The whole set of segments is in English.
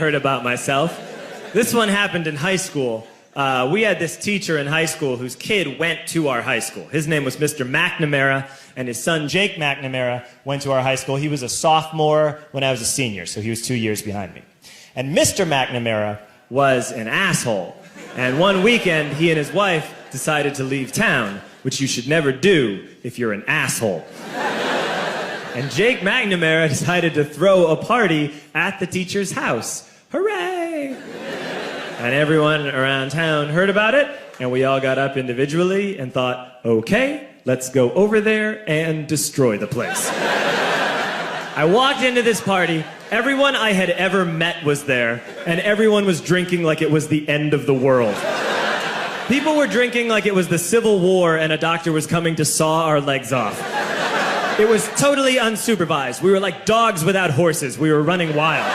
heard about myself. This one happened in high school. We had this teacher in high school whose kid went to our high school. His name was Mr. McNamara, and his son Jake McNamara went to our high school. He was a sophomore when I was a senior, so he was 2 years behind me. And Mr. McNamara was an asshole. And one weekend, he and his wife decided to leave town, which you should never do if you're an asshole. And Jake McNamara decided to throw a party at the teacher's house. Hooray! And everyone around town heard about it, and we all got up individually and thought, okay, let's go over there and destroy the place. I walked into this party, everyone I had ever met was there, and everyone was drinking like it was the end of the world. People were drinking like it was the Civil War and a doctor was coming to saw our legs off. It was totally unsupervised. We were like dogs without horses. We were running wild.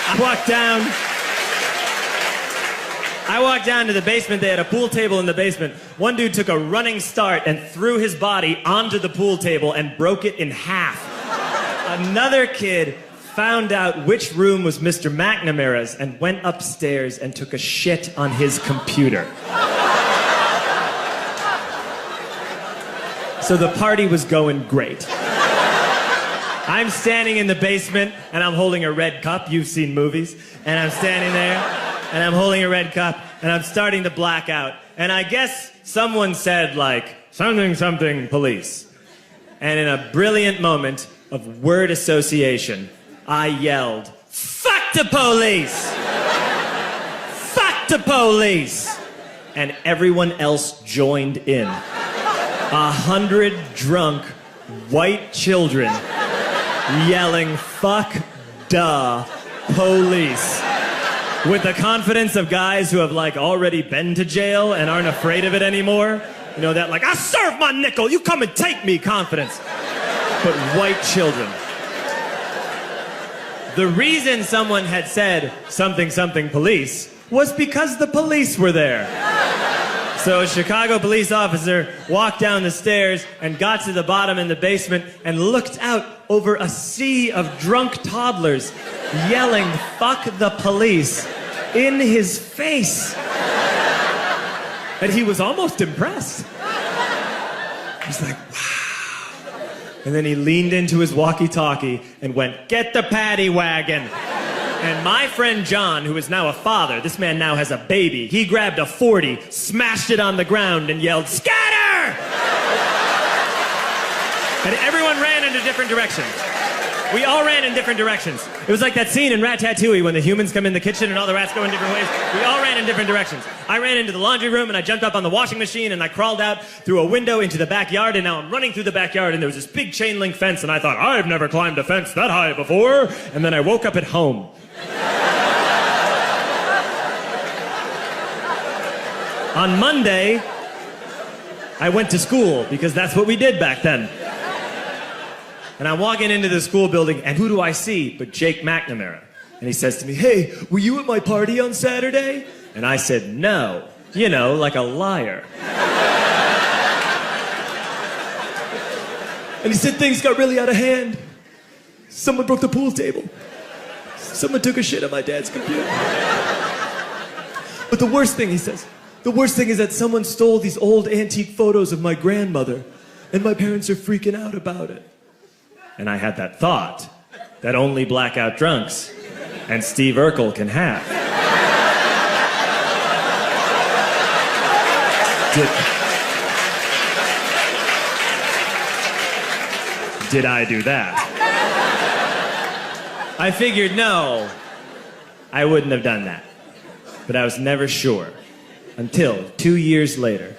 I walked down to the basement. They had a pool table in the basement. One dude took a running start and threw his body onto the pool table and broke it in half. Another kid found out which room was Mr. McNamara's and went upstairs and took a shit on his computer. So the party was going great. I'm standing in the basement and I'm holding a red cup. You've seen movies. And I'm standing there and I'm holding a red cup and I'm starting to black out. And I guess someone said like, something, something, police. And in a brilliant moment of word association, I yelled, fuck the police! Fuck the police! And everyone else joined in. 100 drunk white children yelling, fuck the police. With the confidence of guys who have like already been to jail and aren't afraid of it anymore. You know, that like, I serve my nickel, you come and take me confidence. But white children. The reason someone had said something, something police was because the police were there. So a Chicago police officer walked down the stairs and got to the bottom in the basement and looked out over a sea of drunk toddlers yelling, fuck the police, in his face. And he was almost impressed. He was like, wow. And then he leaned into his walkie-talkie and went, get the paddy wagon. And my friend John, who is now a father, this man now has a baby, he grabbed a 40, smashed it on the ground, and yelled, scatter! And everyone ran into different directions. We all ran in different directions. It was like that scene in Ratatouille when the humans come in the kitchen and all the rats go in different ways. We all ran in different directions. I ran into the laundry room and I jumped up on the washing machine and I crawled out through a window into the backyard, and now I'm running through the backyard and there was this big chain link fence and I thought, I've never climbed a fence that high before. And then I woke up at home. On Monday, I went to school because that's what we did back then. And I'm walking into the school building, and who do I see but Jake McNamara? And he says to me, hey, were you at my party on Saturday? And I said, no. You know, like a liar. And he said things got really out of hand. Someone broke the pool table. Someone took a shit on my dad's computer. But the worst thing, he says, the worst thing is that someone stole these old antique photos of my grandmother, and my parents are freaking out about it. And I had that thought that only blackout drunks and Steve Urkel can have. Did I do that? I figured, no, I wouldn't have done that. But I was never sure until 2 years later.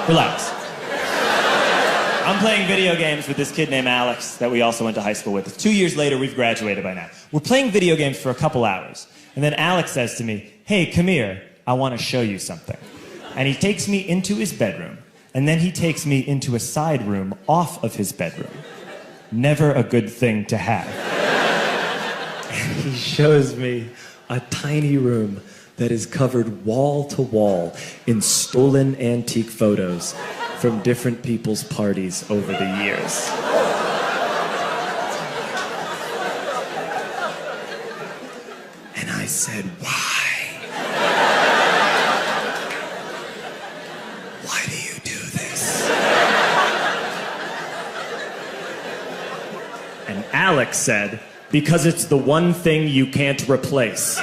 Relax. I'm playing video games with this kid named Alex that we also went to high school with. 2 years later, we've graduated by now. We're playing video games for a couple hours. And then Alex says to me, hey, come here, I want to show you something. And he takes me into his bedroom. And then he takes me into a side room off of his bedroom. Never a good thing to have. And he shows me a tiny room that is covered wall to wall in stolen antique photos from different people's parties over the years. said, why? Why do you do this? And Alex said, because it's the one thing you can't replace.